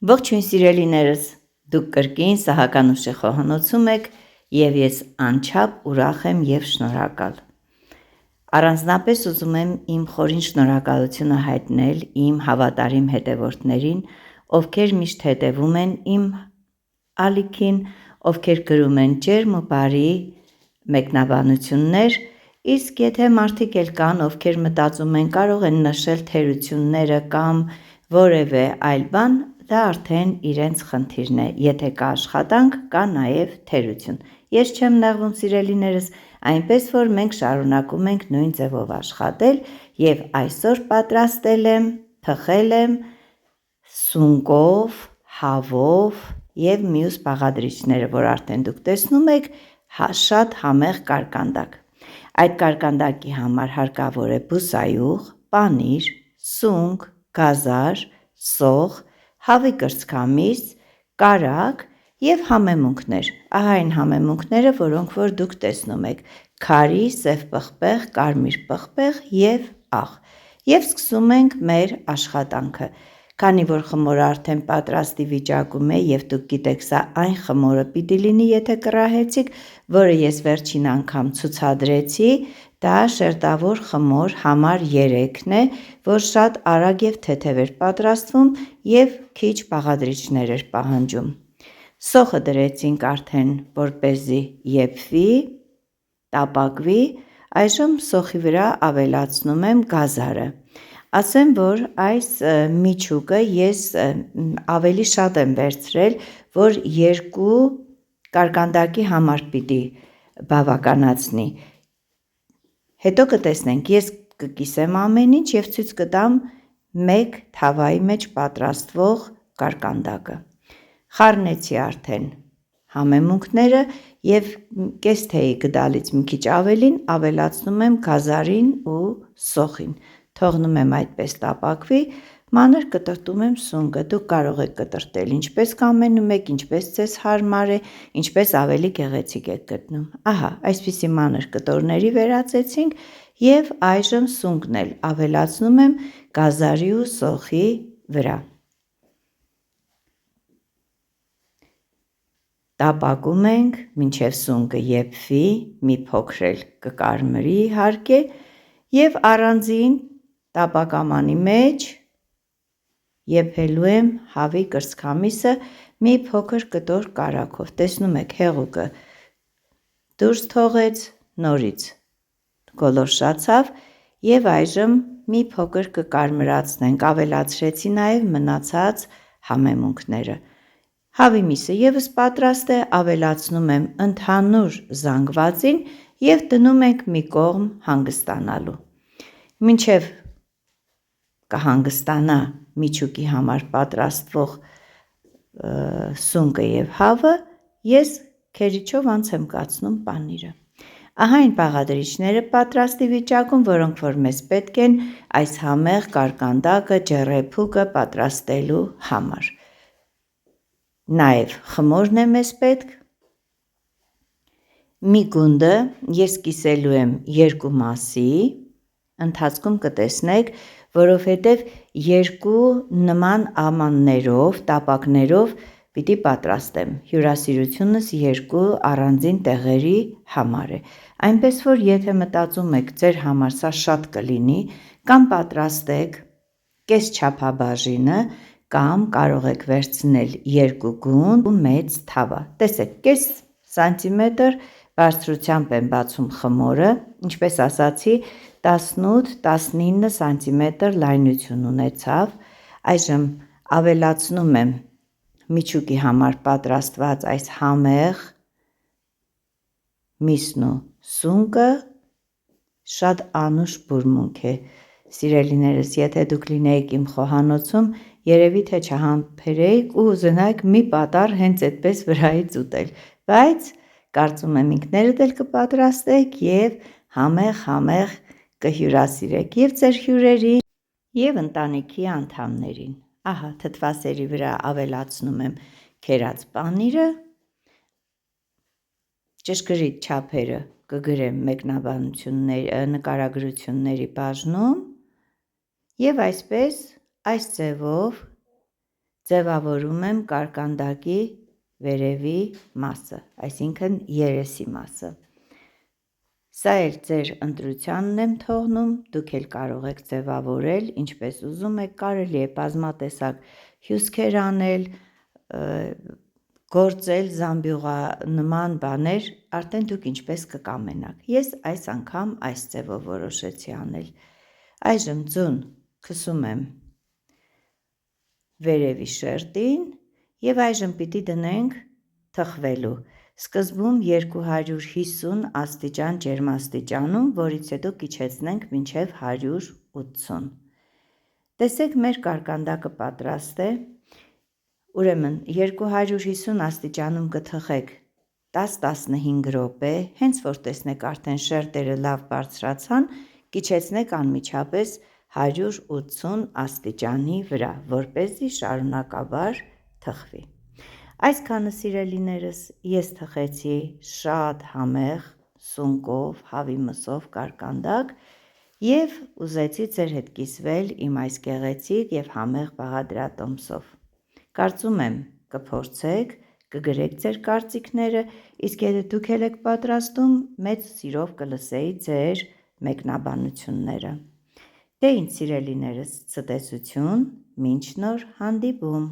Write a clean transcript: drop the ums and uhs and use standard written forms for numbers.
Ողջույն սիրելիներս, դուք կրկին Սահական Ուշի խոհանոցում եք և ես անչափ ուրախ եմ և շնորհակալ։ Առանձնապես ուզում եմ իմ խորին շնորհակալությունը հայտնել իմ հավատարիմ հետևորդներին, ովքեր միշտ հետևում են իմ ալիքին, ովքեր գրում են ջերմ ու բարի մեկնաբանություններ, իսկ եթե մարդիկ էլ կան, ովքեր մտածում են կարող են նշել թերությունները կամ որևէ այլ բան, դա արդեն իրենց խնդիրն է, եթե կա աշխատանք, կա նաև թերություն։ Ես չեմ նեղվում սիրելիներս, այնպես որ մենք շարունակում ենք նույն ձևով աշխատել և այսօր պատրաստել եմ, թխել եմ սունկով, հավով և մյուս բաղադրիչները, որ արդեն դուք տեսնում եք, շատ համեղ կարկանդակ։ Այդ կարկանդակի համար հարկավոր է բուսայուղ, պանիր, սունկ, գազար, սող, հավի կրծքամիս, կարագ և համեմունքներ։ Ահա այն համեմունքները, որոնք որ դուք տեսնում եք՝ քարի, սև պղպեղ, կարմիր պղպեղ և աղ։ Եվ սկսում ենք մեր աշխատանքը։ Քանի որ խմորը արդեն պատրաստի վիճակում է և դուք գիտեք սա այն խմորը պիտի լինի, եթե կռահեցիք, որը ես վերջին անգամ ցուցադրեցի, դա շերտավոր խմոր համար 3-ն է, որ շատ արագ և թեթև էր պատրաստվում և քիչ բաղադրիչներ էր պահանջում։ Սոխը դրեցինք արդեն, որպեսզի եփվի, տապակվի, այժմ սոխի վրա ավելացնում եմ գազարը։ Ասեմ, որ այս միջուկը ես ավելի շատ եմ վերցրել, որ 2 կարկանդակի համար պիտի բավականացնի։ Հետո կտեսնենք, ես կկիսեմ ամեն ինչ և ցույց կտամ մեկ թավայի մեջ պատրաստվող կարկանդակը։ Խառնեցի արդեն համեմունքները և կես թեյի գդալից մի քիչ ավելին ավելացնում եմ գազարին ու սոխին, թողնում եմ այդպես տապակվի, մանր կտրատում եմ սունկը, դուք կարող եք կտրատել ինչպես կամենում եք, ինչպես ձեզ հարմար է, ինչպես ավելի գեղեցիկ եք գտնում։ Ահա, այսպիսի մանր կտորների վերածեցինք և այժմ սունկն էլ ավելացնում եմ գազարի ու սոխի վրա։ Տապակում ենք, մինչև սունկը եփվի, մի փոքր էլ կկարմրի իհարկե, և առանձին տապակամանի մեջ եփելու եմ հավի կրծքամիսը մի փոքր կտոր կարագով։ Տեսնում եք, հեղուկը դուրս թողեց, նորից գոլորշացավ և այժմ մի փոքր կկարմրացնենք, ավելացրեցի նաև մնացած համեմունքները։ Հավի միսը ևս պատրաստ է, ավելացնում եմ ընդհանուր զանգվածին և դնում ենք մի կողմ հանգստանալու։ Մինչև կհանգստանա միջուկի համար պատրաստվող սունկը և հավը, ես քերիչով անց եմ կացնում պանիրը։ Ահա այն բաղադրիչները պատրաստի վիճակում, որոնք որ մեզ պետք են այս համեղ կարկանդակը, ջեռեփուկը պատրաստելու համար։ Նաև խմորն է մեզ պետք։ Մի գունդը ես կիսելու եմ 2 մասի, ընթացքում կտեսնեք, որովհետև 2 նման ամաններով, տապակներով պիտի պատրաստեմ, հյուրասիրությունս 2 առանձին տեղերի համար է, այնպես որ եթե մտածում եք ձեր համար սա շատ կլինի, կամ պատրաստեք կես չափաբաժինը, կամ կարող եք վերցնել 2 գունդ ու մեծ թավա։ Տեսեք, կես սանտիմետր բարձրությամբ եմ բացում խմորը, ինչպես ասացի, 18-19 սանտիմետր լայնություն ունեցավ։ Այժմ ավելացնում եմ միջուկի համար պատրաստված այս համեղ միսն ու սունկը, շատ անուշ բուրմունք է։ Սիրելիներս, եթե դուք լինեիք իմ խոհանոցում, երևի թե չհամբերեիք ու ուզենայիք մի պատառ հենց այդպես վրայից ուտել, բայց կարծում եմ ինքներդ էլ կպատրաստեք և համեղ կհյուրասիրեք և ձեր հյուրերին և ընտանիքի անդամներին։ Ահա թթվասերի վրա ավելացնում եմ քերած պանիրը, ճշգրիտ չափերը կգրեմ նկարագրությունների բաժնում և այսպես այս ձևով ձևավորում եմ կարկանդակի վերևի մասը, այսինքն երեսի մասը։ Սա էլ ձեր ընտրությանն եմ թողնում, դուք էլ կարող եք ձևավորել ինչպես ուզում եք, կարելի է բազմատեսակ հյուսքեր անել, գործել զամբյուղանման բաներ, արդեն դուք ինչպես կկամենաք։ Ես այս անգամ այս ձևով որոշեցի անել։ Այժմ ձուն քսում եմ վերևի շերտին և այժմ պիտի դնենք թխվելու։ Սկզբում 250 աստիճան ջերմաստիճանում, որից հետո կիջեցնենք մինչև 180։ Տեսեք, մեր կարկանդակը պատրաստ է, ուրեմն 250 աստիճանում կթխեք 10-15 րոպե, հենց որ տեսնեք արդեն շերտերը լավ բարձրացան, կիջեցնեք անմիջապես 180 աստիճանի վրա, որպեսզի շարունակաբար թխվի։ Այսքանը սիրելիներս, ես թխեցի շատ համեղ սունկով, հավի մսով կարկանդակ և ուզեցի ձեր հետ կիսվել իմ այս գեղեցիկ և համեղ բաղադրատոմսով։ Կարծում եմ կփորձեք, կգրեք ձեր կարծիքները, իսկ եթե դուք էլ եք պատրաստում, մեծ սիրով կլսեի ձեր մեկնաբանությունները։ Դե ինչ սիրելիներս, ցտեսություն, մինչ նոր հանդիպում։